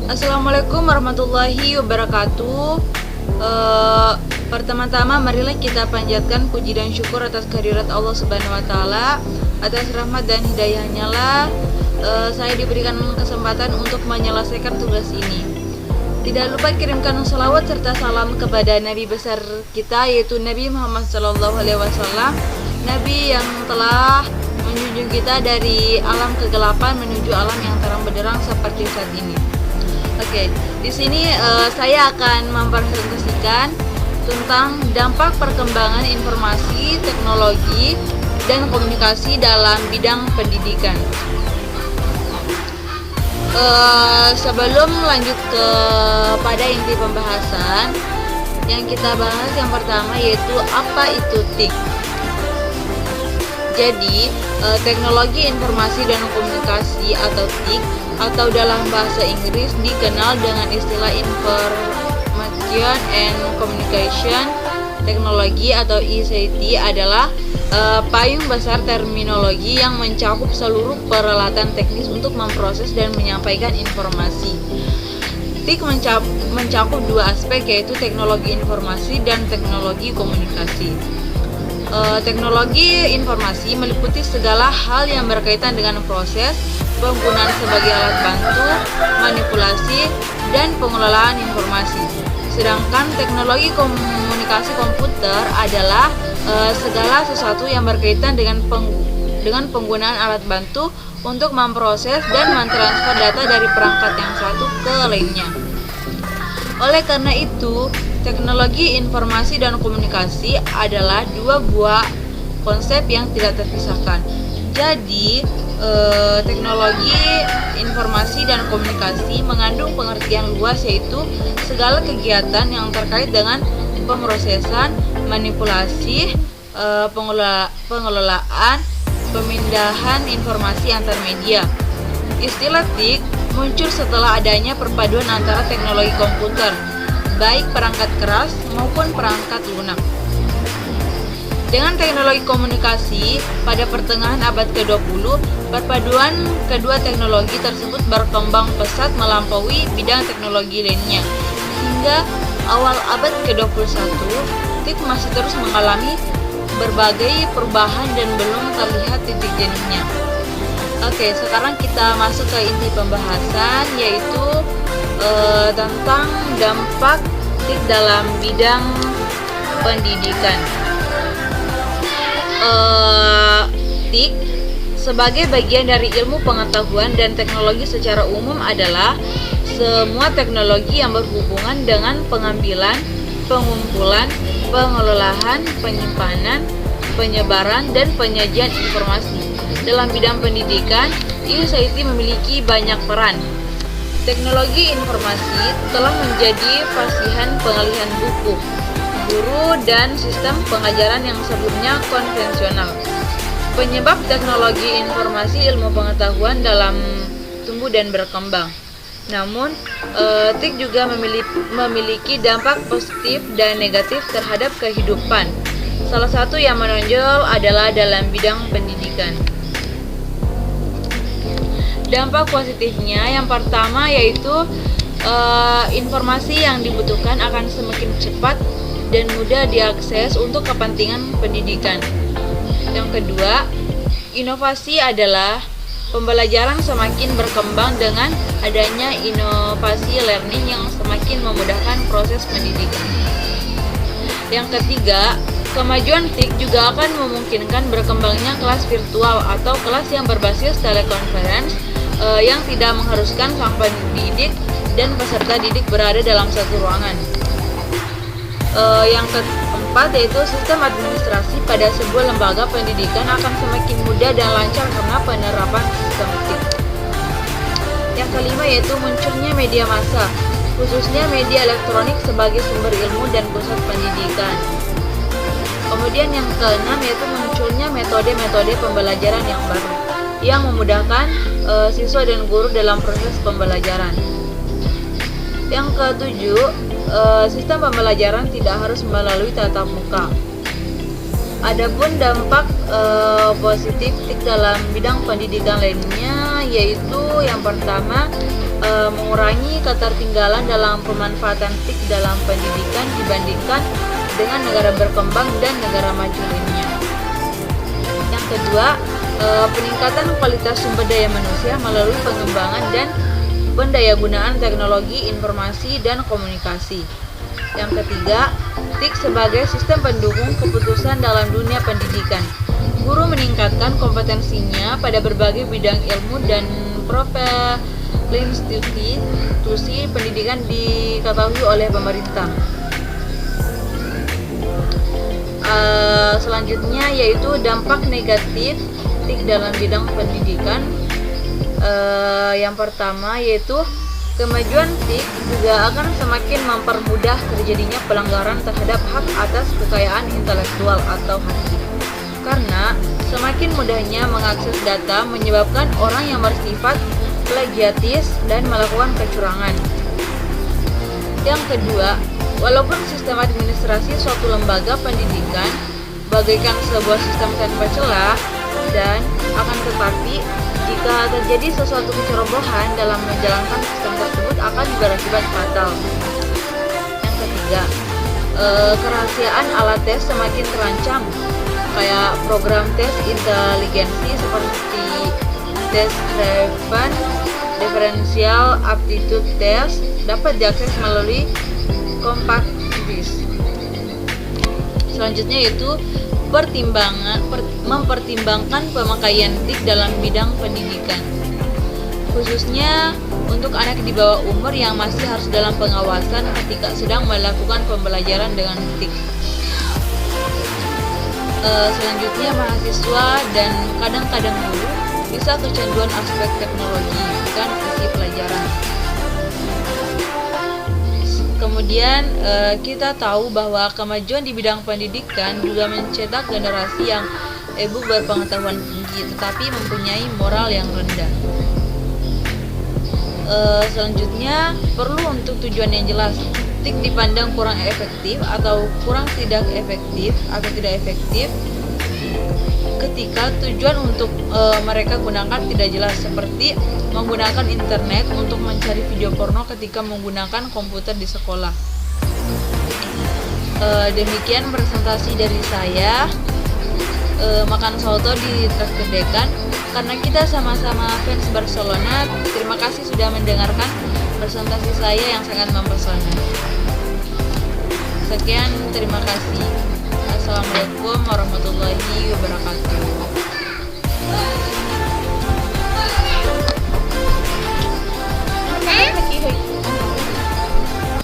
Assalamualaikum warahmatullahi wabarakatuh. Pertama-tama marilah kita panjatkan puji dan syukur atas kehadirat Allah Subhanahu wa taala, atas rahmat dan hidayahnya lah saya diberikan kesempatan untuk menyelesaikan tugas ini. Tidak lupa kirimkan salawat serta salam kepada Nabi besar kita, yaitu Nabi Muhammad SAW, Nabi yang telah menjunjung kita dari alam kegelapan menuju alam yang terang benderang seperti saat ini. Oke, di sini saya akan mempresentasikan tentang dampak perkembangan informasi, teknologi, dan komunikasi dalam bidang pendidikan. Sebelum lanjut pada inti pembahasan, yang kita bahas yang pertama yaitu apa itu TIK. Jadi, teknologi informasi dan komunikasi atau TIK atau dalam bahasa Inggris dikenal dengan istilah Information and Communication Technology atau ICT adalah payung besar terminologi yang mencakup seluruh peralatan teknis untuk memproses dan menyampaikan informasi. TIK mencakup dua aspek, yaitu teknologi informasi dan teknologi komunikasi. Teknologi informasi meliputi segala hal yang berkaitan dengan proses, penggunaan sebagai alat bantu, manipulasi, dan pengelolaan informasi. Sedangkan teknologi komunikasi komputer adalah segala sesuatu yang berkaitan dengan penggunaan alat bantu untuk memproses dan mentransfer data dari perangkat yang satu ke lainnya. Oleh karena itu, teknologi informasi dan komunikasi adalah dua buah konsep yang tidak terpisahkan. Jadi, teknologi informasi dan komunikasi mengandung pengertian luas, yaitu segala kegiatan yang terkait dengan pemrosesan, manipulasi, pengelolaan, pemindahan informasi antar media. Istilah TIK muncul setelah adanya perpaduan antara teknologi komputer, baik perangkat keras maupun perangkat lunak, dengan teknologi komunikasi. Pada pertengahan abad ke-20, perpaduan kedua teknologi tersebut berkembang pesat melampaui bidang teknologi lainnya. Hingga awal abad ke-21, TIK masih terus mengalami berbagai perubahan dan belum terlihat titik jenuhnya. Oke, sekarang kita masuk ke inti pembahasan, yaitu tentang dampak TIK dalam bidang pendidikan. TIK sebagai bagian dari ilmu pengetahuan dan teknologi secara umum adalah semua teknologi yang berhubungan dengan pengambilan, pengumpulan, pengelolaan, penyimpanan, penyebaran, dan penyajian informasi. Dalam bidang pendidikan, ICT memiliki banyak peran. Teknologi informasi telah menjadi fasihan pengalihan buku, guru, dan sistem pengajaran yang sebelumnya konvensional. Penyebab teknologi informasi ilmu pengetahuan dalam tumbuh dan berkembang. Namun, TIK juga memiliki dampak positif dan negatif terhadap kehidupan. Salah satu yang menonjol adalah dalam bidang pendidikan. Dampak positifnya yang pertama yaitu informasi yang dibutuhkan akan semakin cepat dan mudah diakses untuk kepentingan pendidikan. Yang kedua, inovasi adalah pembelajaran semakin berkembang dengan adanya inovasi learning yang semakin memudahkan proses pendidikan. Yang ketiga, kemajuan TIK juga akan memungkinkan berkembangnya kelas virtual atau kelas yang berbasis telekonferensi yang tidak mengharuskan sang pendidik dan peserta didik berada dalam satu ruangan. Yang keempat yaitu sistem administrasi pada sebuah lembaga pendidikan akan semakin mudah dan lancar karena penerapan sistem TIK. Yang kelima yaitu munculnya media massa, khususnya media elektronik sebagai sumber ilmu dan pusat pendidikan. Kemudian yang keenam yaitu munculnya metode-metode pembelajaran yang baru yang memudahkan siswa dan guru dalam proses pembelajaran. Yang ketujuh, sistem pembelajaran tidak harus melalui tatap muka. Adapun dampak positif TIK dalam bidang pendidikan lainnya yaitu yang pertama, mengurangi ketertinggalan dalam pemanfaatan TIK dalam pendidikan dibandingkan dengan negara berkembang dan negara maju lainnya. Yang kedua, peningkatan kualitas sumber daya manusia melalui pengembangan dan pendayagunaan teknologi informasi dan komunikasi. Yang ketiga, TIK sebagai sistem pendukung keputusan dalam dunia pendidikan. Guru meningkatkan kompetensinya pada berbagai bidang ilmu dan institusi pendidikan diketahui oleh pemerintah. Selanjutnya yaitu dampak negatif TIK dalam bidang pendidikan. Yang pertama yaitu kemajuan TIK juga akan semakin mempermudah terjadinya pelanggaran terhadap hak atas kekayaan intelektual atau HAKI. Karena semakin mudahnya mengakses data menyebabkan orang yang bersifat plagiatis dan melakukan kecurangan. Yang kedua, walaupun sistem administrasi suatu lembaga pendidikan bagaikan sebuah sistem tanpa celah, dan akan tetapi jika terjadi sesuatu kecerobohan dalam menjalankan sistem tersebut akan berakibat fatal. Yang ketiga, kerahasiaan alat tes semakin terancam, kayak program tes inteligensi seperti tes differential aptitude test dapat diakses melalui compact disk. Selanjutnya yaitu mempertimbangkan pemakaian TIK dalam bidang pendidikan, khususnya untuk anak di bawah umur yang masih harus dalam pengawasan ketika sedang melakukan pembelajaran dengan TIK. Selanjutnya mahasiswa dan kadang-kadang guru bisa kecanduan aspek teknologi bukan isi pelajaran. Kemudian kita tahu bahwa kemajuan di bidang pendidikan juga mencetak generasi yang berpengetahuan tinggi tetapi mempunyai moral yang rendah. Selanjutnya perlu untuk tujuan yang jelas. TIK dipandang kurang efektif atau tidak efektif ketika tujuan untuk mereka gunakan tidak jelas, seperti menggunakan internet untuk mencari video porno ketika menggunakan komputer di sekolah. Demikian presentasi dari saya. Makan soto di Traktir Dekan karena kita sama-sama fans Barcelona. Terima kasih sudah mendengarkan presentasi saya yang sangat mempesona. Sekian, terima kasih. Assalamualaikum warahmatullahi wabarakatuh.